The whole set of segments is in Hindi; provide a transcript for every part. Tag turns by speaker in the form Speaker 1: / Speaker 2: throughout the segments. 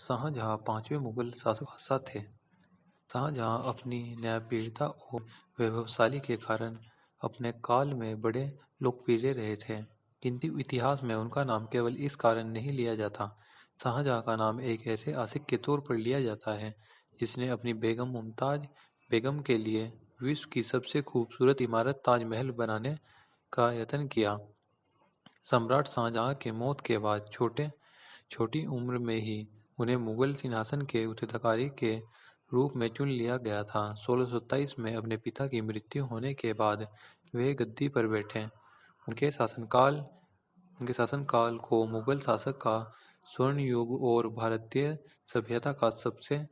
Speaker 1: शाहजहां पांचवें मुगल शासक बादशाह थे। शाहजहां अपनी न्यायप्रियता और वैभवशाली के कारण अपने काल में बड़े लोकप्रिय रहे थे, किंतु इतिहास में उनका नाम केवल इस कारण नहीं लिया जाता। शाहजहां का नाम एक ऐसे आशिक के तौर पर लिया जाता है जिसने अपनी बेगम मुमताज बेगम के लिए विश्व की सबसे खूबसूरत इमारत ताजमहल बनाने का यत्न किया। सम्राट शाहजहां के मौत के बाद छोटी उम्र में ही उन्हें मुगल सिंहासन के उत्तराधिकारी के रूप में चुन लिया गया था। 1627 में अपने पिता की मृत्यु होने के बाद वे गद्दी पर बैठे। उनके शासनकाल को मुगल शासक का स्वर्ण युग और भारतीय सभ्यता का सबसे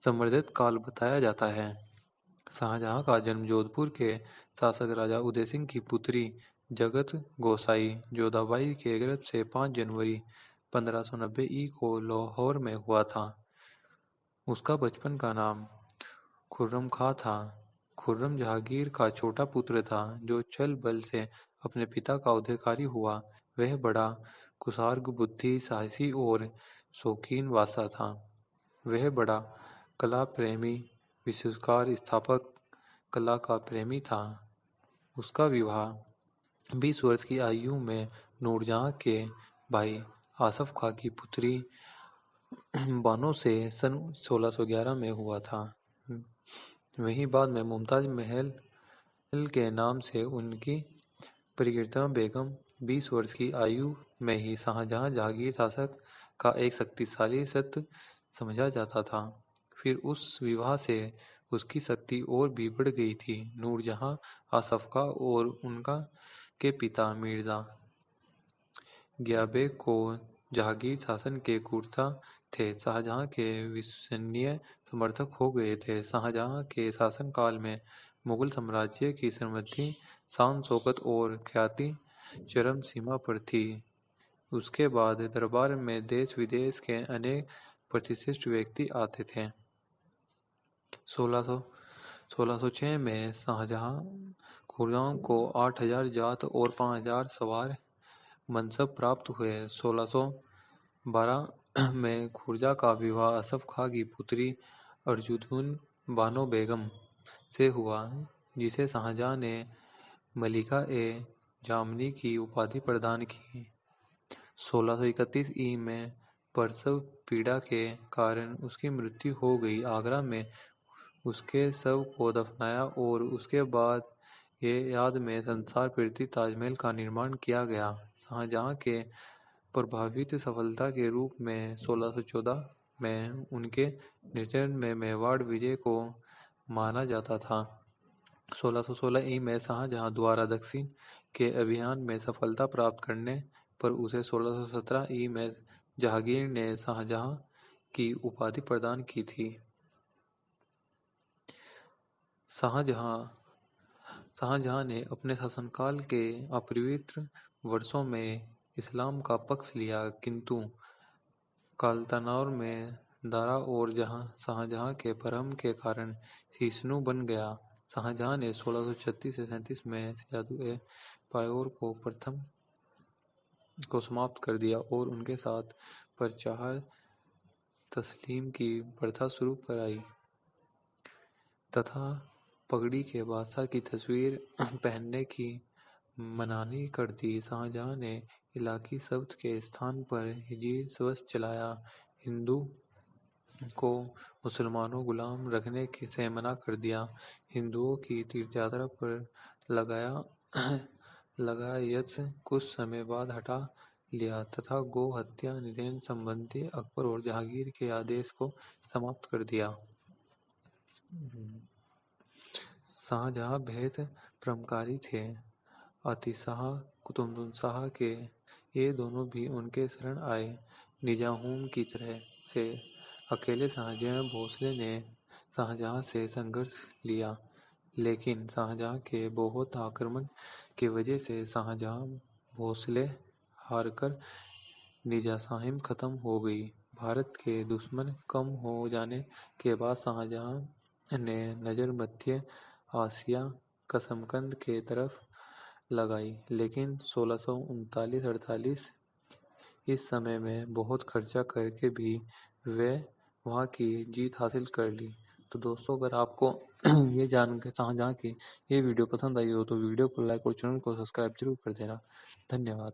Speaker 1: समृद्ध काल बताया जाता है। शाहजहां का जन्म जोधपुर के शासक राजा उदय सिंह की पुत्री जगत गोसाई जोधाबाई के गर्भ से 5 जनवरी 1590 को लाहौर में हुआ था। उसका बचपन का नाम खुर्रम खां था। खुर्रम जहांगीर का छोटा पुत्र था जो छल बल से अपने पिता का उत्तराधिकारी हुआ। वह बड़ा कुशाग्र बुद्धि, साहसी और शौकीन बादशाह था। वह बड़ा कला प्रेमी, विश्वकार स्थापक कला का प्रेमी था। उसका विवाह 20 वर्ष की आयु में नूरजहां के भाई आसफ खां की पुत्री बानो से सन 1611 में हुआ था। वहीं बाद में मुमताज महल के नाम से उनकी प्रियतमा बेगम 20 वर्ष की आयु में ही शाहजहां जहांगीर शासक का एक शक्तिशाली सत्य समझा जाता था। फिर उस विवाह से उसकी शक्ति और भी बढ़ गई थी। नूरजहां आसफ खां और उनका के पिता मिर्जा ग्याबे को जहांगीर शासन के कुर्ता थे। शाहजहां के विश्वसनीय समर्थक हो गए थे। शाहजहां के शासनकाल में मुगल साम्राज्य की समृद्धि, शान शौकत और ख्याति चरम सीमा पर थी। उसके बाद दरबार में देश विदेश के अनेक प्रतिष्ठित व्यक्ति आते थे। 1606 में शाहजहां खुर्रम को 8000 जात और 5000 सवार मनसब प्राप्त हुए। 1612 में खुर्जा का विवाह आसफ खां की पुत्री अर्जुदुन बानो बेगम से हुआ, जिसे शाहजहां ने मलिका-ए-जामनी की उपाधि प्रदान की। 1631 में प्रसव पीड़ा के कारण उसकी मृत्यु हो गई। आगरा में उसके शव को दफनाया और उसके बाद ये याद में संसार प्रसिद्ध ताजमहल का निर्माण किया गया। शाहजहां के प्रभावित सफलता के रूप में 1614 में उनके नेतृत्व में मेवाड़ विजय को माना जाता था। 1616 में शाहजहां द्वारा दक्षिण के अभियान में सफलता प्राप्त करने पर उसे 1617 में जहांगीर ने शाहजहां की उपाधि प्रदान की थी। शाहजहां ने अपने शासनकाल के अपवित्र वर्षों में इस्लाम का पक्ष लिया, किंतु कालतनौर में दारा और शाहजहां के भ्रम के कारण सहिष्णु बन गया। शाहजहां ने 1636 से 37 में जादू-ए-पायोर को समाप्त कर दिया और उनके साथ परचार तस्लीम की प्रथा शुरू कराई तथा पगड़ी के बादशाह की तस्वीर पहनने की मनाही कर दी। शाहजहां ने इलाकी शब्द के स्थान पर हिजी शब्द चलाया। हिंदू को मुसलमानों गुलाम रखने से मना कर दिया। हिंदुओं की तीर्थयात्रा पर लगायत कुछ समय बाद हटा लिया तथा गौ हत्या निषेध संबंधी अकबर और जहांगीर के आदेश को समाप्त कर दिया। शाहजहां बेहद परोपकारी थे। आतिशाह कुतुबुन शाह के ये दोनों भी उनके शरण आए। निजाम की तरह से अकेले शाहजहां भोसले ने शाहजहां से संघर्ष लिया, लेकिन शाहजहां के बहुत आक्रमण की वजह से शाहजहां भोसले हारकर निजामशाही खत्म हो गई। भारत के दुश्मन कम हो जाने के बाद शाहजहां ने नजर मध्य एशिया का समकंद के तरफ लगाई, लेकिन 1639-38 इस समय में बहुत खर्चा करके भी वे वहाँ की जीत हासिल कर ली। तो दोस्तों, अगर आपको ये जान के शाहजहाँ की ये वीडियो पसंद आई हो तो वीडियो को लाइक और चैनल को सब्सक्राइब जरूर कर देना। धन्यवाद।